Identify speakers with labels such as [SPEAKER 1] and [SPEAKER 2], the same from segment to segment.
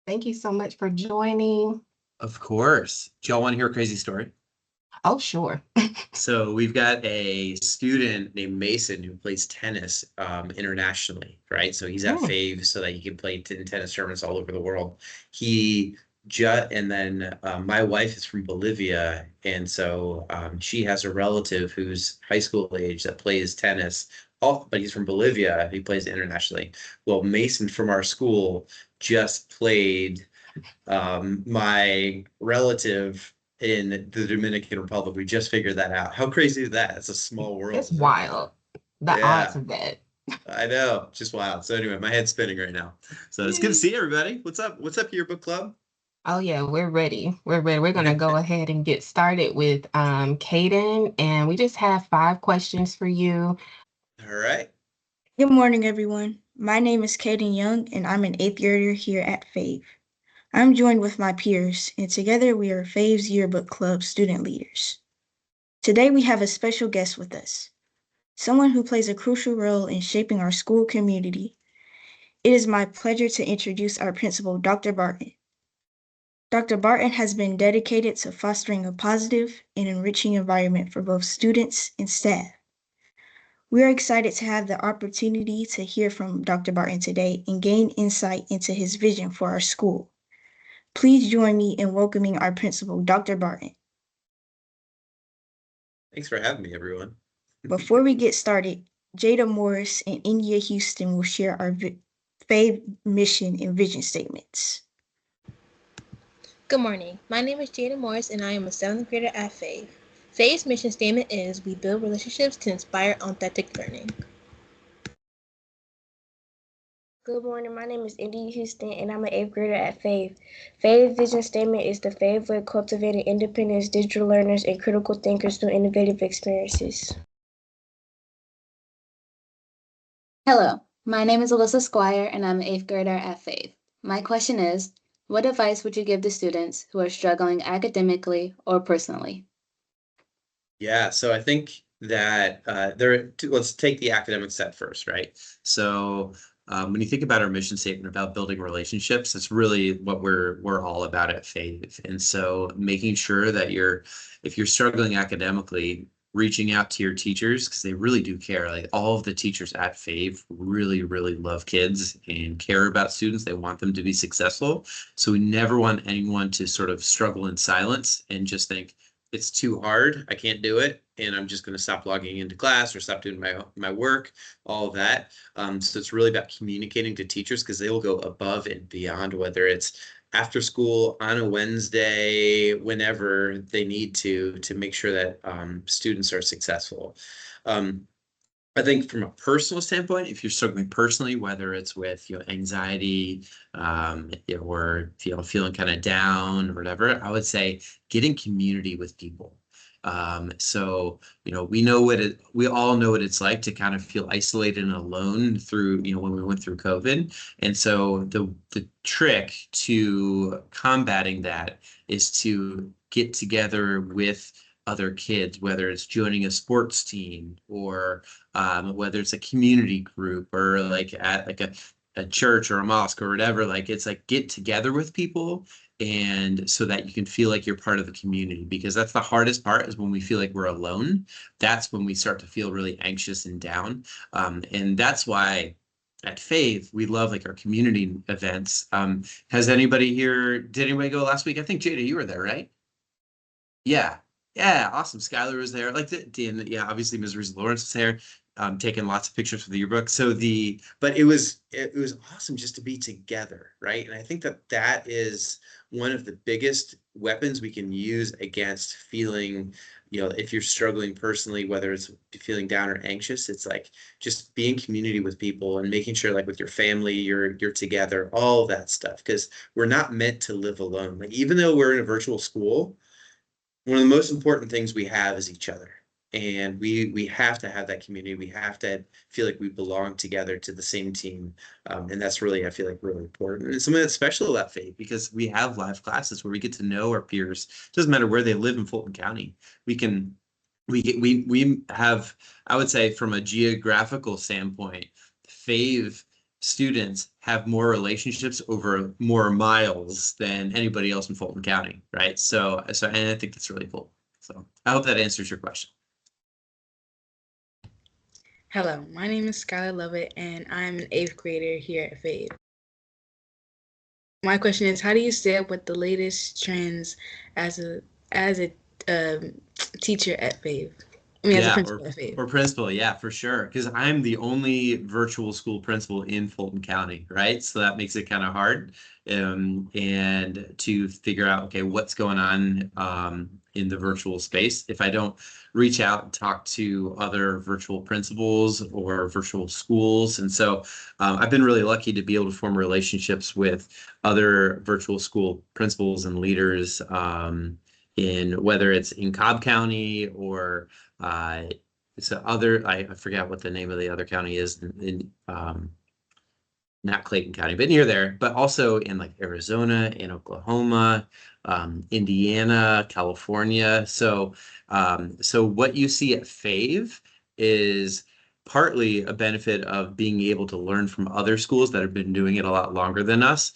[SPEAKER 1] Thank you so much for joining.
[SPEAKER 2] Of course. Do y'all want to hear a crazy story?
[SPEAKER 1] Oh, sure.
[SPEAKER 2] So we've got a student named Mason who plays tennis internationally, right? So he's at
[SPEAKER 1] Mm,
[SPEAKER 2] FAVE so that he can play tennis tournaments all over the world. He just and then my wife is from Bolivia, and so she has a relative who's high school age that plays tennis. But he's from Bolivia. He plays internationally. Well, Mason from our school just played my relative in the Dominican Republic. We just figured that out. How crazy is that? It's a small
[SPEAKER 1] it's
[SPEAKER 2] world, right?
[SPEAKER 1] wild. The odds
[SPEAKER 2] Yeah,
[SPEAKER 1] of that.
[SPEAKER 2] I know. Just wild. So anyway, my head's spinning right now. So it's good to see everybody. What's up? What's up, Yearbook Club?
[SPEAKER 1] Oh yeah, we're ready. We're ready. We're gonna go ahead and get started with Kaden, and we just have 5 questions for you.
[SPEAKER 2] All right.
[SPEAKER 3] Good morning, everyone. My name is Kaden Young, and I'm an eighth grader here at FAVE. I'm joined with my peers, and together we are FAVE's Yearbook Club student leaders. Today we have a special guest with us, someone who plays a crucial role in shaping our school community. It is my pleasure to introduce our principal, Dr. Barton. Dr. Barton has been dedicated to fostering a positive and enriching environment for both students and staff. We are excited to have the opportunity to hear from Dr. Barton today and gain insight into his vision for our school. Please join me in welcoming our principal, Dr. Barton.
[SPEAKER 2] Thanks for having me, everyone.
[SPEAKER 3] Before we get started, Jada Morris and India Houston will share our FAVE mission and vision statements.
[SPEAKER 4] Good morning. My name is Jada Morris, and I am a 7th grader at FAVE. FAVE's mission statement is, we build relationships to inspire authentic learning.
[SPEAKER 5] Good morning. My name is India Houston, and I'm an 8th grader at FAVE. FAVE vision statement is the FAVE way cultivating independence, digital learners, and critical thinkers through innovative experiences.
[SPEAKER 6] Hello, my name is Alyssa Squire, and I'm an 8th grader at FAVE. My question is, what advice would you give to students who are struggling academically or personally?
[SPEAKER 2] Yeah, so I think that let's take the academic set first, right? So when you think about our mission statement about building relationships, it's really what we're all about at FAVE. And so making sure that if you're struggling academically, reaching out to your teachers because they really do care. Like all of the teachers at FAVE really, really love kids and care about students. They want them to be successful. So we never want anyone to sort of struggle in silence and just think, it's too hard, I can't do it, and I'm just going to stop logging into class or stop doing my work, all of that. So it's really about communicating to teachers because they will go above and beyond, whether it's after school on a Wednesday, whenever they need to make sure that students are successful. I think from a personal standpoint, if you're struggling personally, whether it's with anxiety, or feeling kind of down or whatever, I would say get in community with people. So we all know what it's like to kind of feel isolated and alone through when we went through COVID. And so the trick to combating that is to get together with other kids, whether it's joining a sports team or whether it's a community group or like at like a church or a mosque or whatever. Like it's like get together with people and so that you can feel like you're part of the community, because that's the hardest part, is when we feel like we're alone. That's when we start to feel really anxious and down. And that's why at FAVE we love like our community events. Did anybody go last week? I think Jada, you were there, right? Yeah. Yeah, awesome. Skylar was there. Yeah, obviously Ms. Lawrence was there, taking lots of pictures for the yearbook. But it was awesome just to be together, right? And I think that is one of the biggest weapons we can use against feeling, if you're struggling personally, whether it's feeling down or anxious, it's like just be in community with people and making sure, like with your family, you're together, all of that stuff, because we're not meant to live alone. Like even though we're in a virtual school, one of the most important things we have is each other, and we have to have that community. We have to feel like we belong together to the same team, and that's really, I feel like, really important. And something that's special about FAVE, because we have live classes where we get to know our peers. It doesn't matter where they live in Fulton County. We have, I would say, from a geographical standpoint, FAVE students have more relationships over more miles than anybody else in Fulton County, right? So and I think that's really cool. So I hope that answers your question.
[SPEAKER 7] Hello, my name is Skylar Lovett, and I'm an 8th grader here at FAVE. My question is, how do you stay up with the latest trends as a teacher at FAVE? I mean, as a principal at FAVE.
[SPEAKER 2] Or principal, yeah, for sure. Because I'm the only virtual school principal in Fulton County, right? So that makes it kind of hard. And to figure out, okay, what's going on in the virtual space. If I don't reach out and talk to other virtual principals or virtual schools. And so I've been really lucky to be able to form relationships with other virtual school principals and leaders in whether it's in Cobb County or it's other, I forget what the name of the other county is in not Clayton County, but near there, but also in like Arizona, in Oklahoma, Indiana, California. So what you see at FAVE is partly a benefit of being able to learn from other schools that have been doing it a lot longer than us.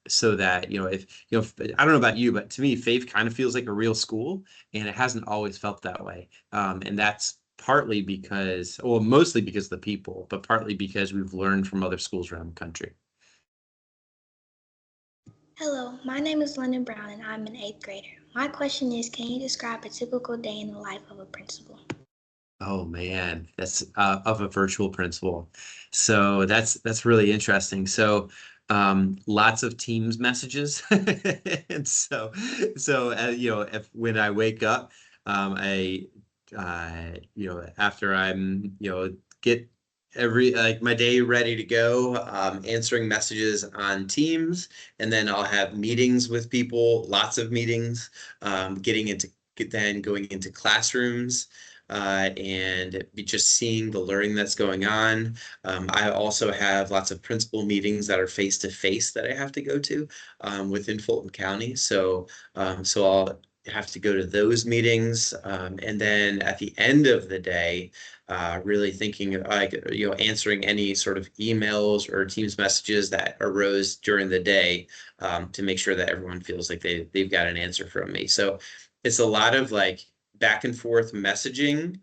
[SPEAKER 2] So that, if I don't know about you, but to me, FAVE kind of feels like a real school, and it hasn't always felt that way. And that's partly because, well, mostly because of the people, but partly because we've learned from other schools around the country.
[SPEAKER 8] Hello, my name is London Brown, and I'm an 8th grader. My question is, can you describe a typical day in the life of a principal?
[SPEAKER 2] Oh man, that's of a virtual principal. So that's really interesting. So lots of Teams messages. And so if when I wake up, after I'm, get my day ready to go, answering messages on Teams, and then I'll have meetings with people, lots of meetings, going into classrooms, and just seeing the learning that's going on. I also have lots of principal meetings that are face-to-face that I have to go to within Fulton County. So I'll have to go to those meetings. And then at the end of the day, really thinking answering any sort of emails or Teams messages that arose during the day, to make sure that everyone feels like they've got an answer from me. So it's a lot of back and forth messaging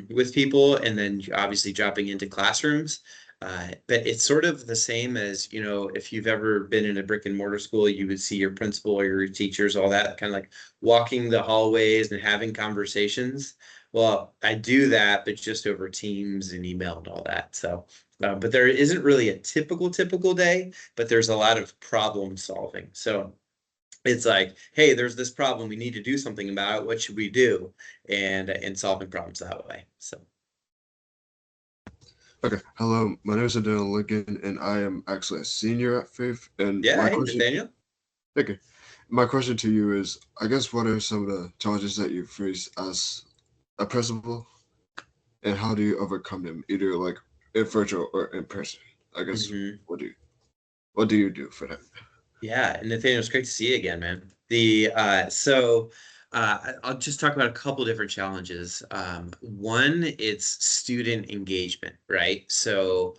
[SPEAKER 2] with people, and then obviously dropping into classrooms. But it's sort of the same as, if you've ever been in a brick and mortar school, you would see your principal or your teachers, all that, kind of like walking the hallways and having conversations. Well, I do that, but just over Teams and email and all that. So, but there isn't really a typical day, but there's a lot of problem solving. So it's like, hey, there's this problem, we need to do something about it. What should we do? And solving problems that way. So.
[SPEAKER 9] Okay, hello, my name is Daniel Lincoln, and I am actually a senior at FAVE. And
[SPEAKER 2] yeah, hey, Daniel.
[SPEAKER 9] Okay, my question to you is, I guess, what are some of the challenges that you face as a principal, and how do you overcome them, either in virtual or in person? I guess, what do you do for that?
[SPEAKER 2] Yeah, and Nathaniel, it's great to see you again, man. I'll just talk about a couple different challenges. One, it's student engagement, right? So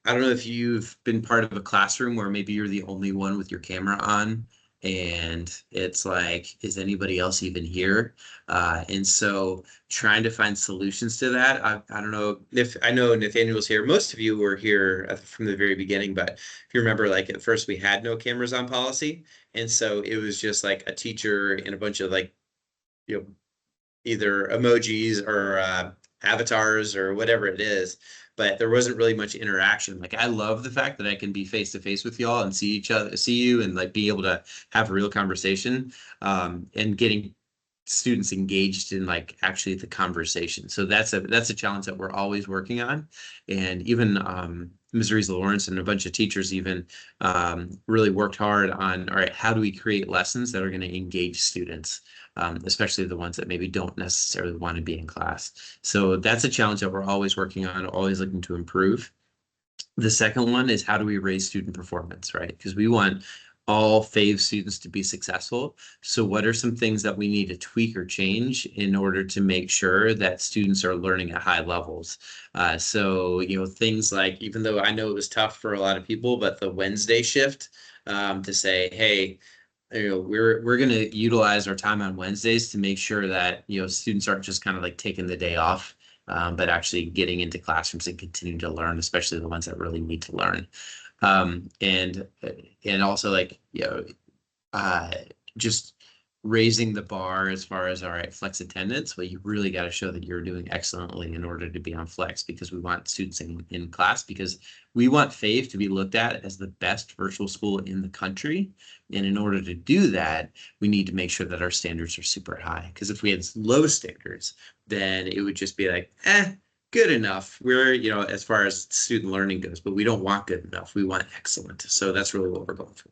[SPEAKER 2] I don't know if you've been part of a classroom where maybe you're the only one with your camera on, and it's like, is anybody else even here? And so trying to find solutions to that. I don't know if I know Nathaniel's here. Most of you were here from the very beginning, but if you remember, at first we had no cameras on policy. And so it was just like a teacher and a bunch of either emojis or avatars or whatever it is, but there wasn't really much interaction. I love the fact that I can be face to face with y'all and see you, and be able to have a real conversation, and getting students engaged in actually the conversation. So that's a challenge that we're always working on. And even Ms. Riesel Lawrence and a bunch of teachers even really worked hard on, all right, how do we create lessons that are going to engage students, especially the ones that maybe don't necessarily want to be in class. So that's a challenge that we're always working on, always looking to improve. The second one is, how do we raise student performance, right? Because we want all FAVE students to be successful. So what are some things that we need to tweak or change in order to make sure that students are learning at high levels? So, things like, even though I know it was tough for a lot of people, but the Wednesday shift, to say, hey, we're going to utilize our time on Wednesdays to make sure that, students aren't just kind of like taking the day off, but actually getting into classrooms and continuing to learn, especially the ones that really need to learn. And also, like, just raising the bar as far as, all right, flex attendance. Well, you really got to show that you're doing excellently in order to be on flex, because we want students in class, because we want FAVE to be looked at as the best virtual school in the country. And in order to do that, we need to make sure that our standards are super high, because if we had low standards, then it would just be like, good enough. We're, as far as student learning goes, but we don't want good enough. We want excellent. So that's really what we're going for.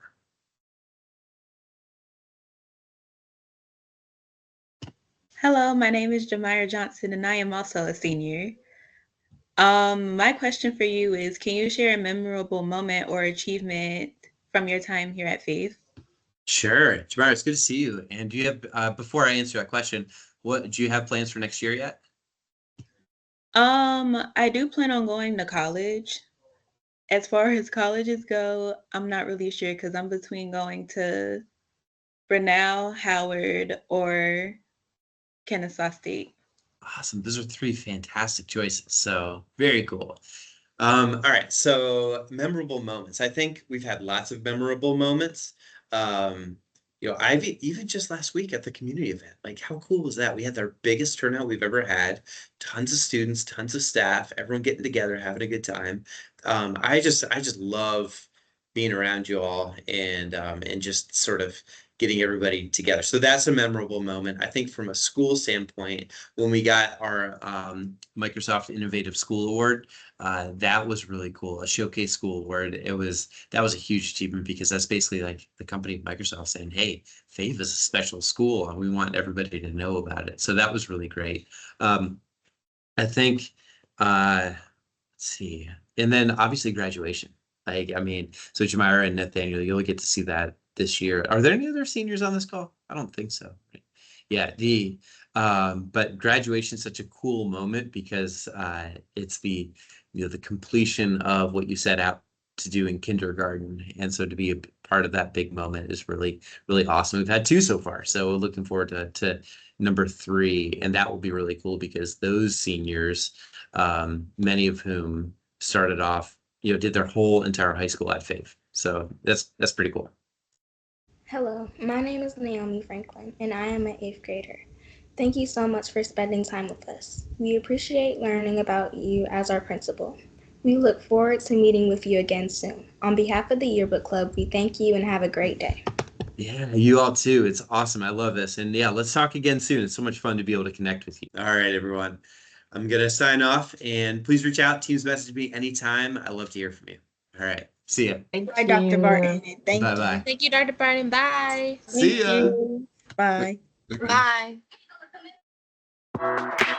[SPEAKER 7] Hello, my name is Jamira Johnson, and I am also a senior. My question for you is, can you share a memorable moment or achievement from your time here at FAVE?
[SPEAKER 2] Sure. Jamira, it's good to see you. And do you have, before I answer that question, do you have plans for next year yet?
[SPEAKER 7] I do plan on going to college. As far as colleges go, I'm not really sure, because I'm between going to Grinnell, Howard, or Kennesaw State.
[SPEAKER 2] Awesome. Those are three fantastic choices. So very cool. All right. So memorable moments. I think we've had lots of memorable moments. I've even just last week at the community event, like, how cool was that? We had our biggest turnout we've ever had, tons of students, tons of staff, everyone getting together, having a good time. I just love being around you all, and just sort of getting everybody together. So that's a memorable moment. I think from a school standpoint, when we got our Microsoft Innovative School Award, that was really cool. A showcase school award. That was a huge achievement, because that's basically like the company Microsoft saying, hey, FAVE is a special school and we want everybody to know about it. So that was really great. I think, let's see. And then obviously graduation. So Jamira and Nathaniel, you'll get to see that this year. Are there any other seniors on this call? I don't think so. Yeah, but graduation is such a cool moment, because it's the completion of what you set out to do in kindergarten, and so to be a part of that big moment is really, really awesome. We've had 2 so far, so looking forward to number 3, and that will be really cool, because those seniors, many of whom started off, did their whole entire high school at FAVE. So that's pretty cool.
[SPEAKER 5] Hello, my name is Naomi Franklin, and I am an 8th grader. Thank you so much for spending time with us. We appreciate learning about you as our principal. We look forward to meeting with you again soon. On behalf of the Yearbook Club, we thank you and have a great day.
[SPEAKER 2] Yeah, you all too. It's awesome. I love this. And yeah, let's talk again soon. It's so much fun to be able to connect with you. All right, everyone. I'm going to sign off, and please reach out. Teams message me anytime. I love to hear from you. All right. See ya.
[SPEAKER 3] Bye, Dr. Barton. Thank
[SPEAKER 2] Bye-bye.
[SPEAKER 3] you.
[SPEAKER 4] Thank you, Dr. Barton. Bye.
[SPEAKER 2] See ya.
[SPEAKER 3] Thank you. Bye.
[SPEAKER 9] Thank you.
[SPEAKER 1] Bye.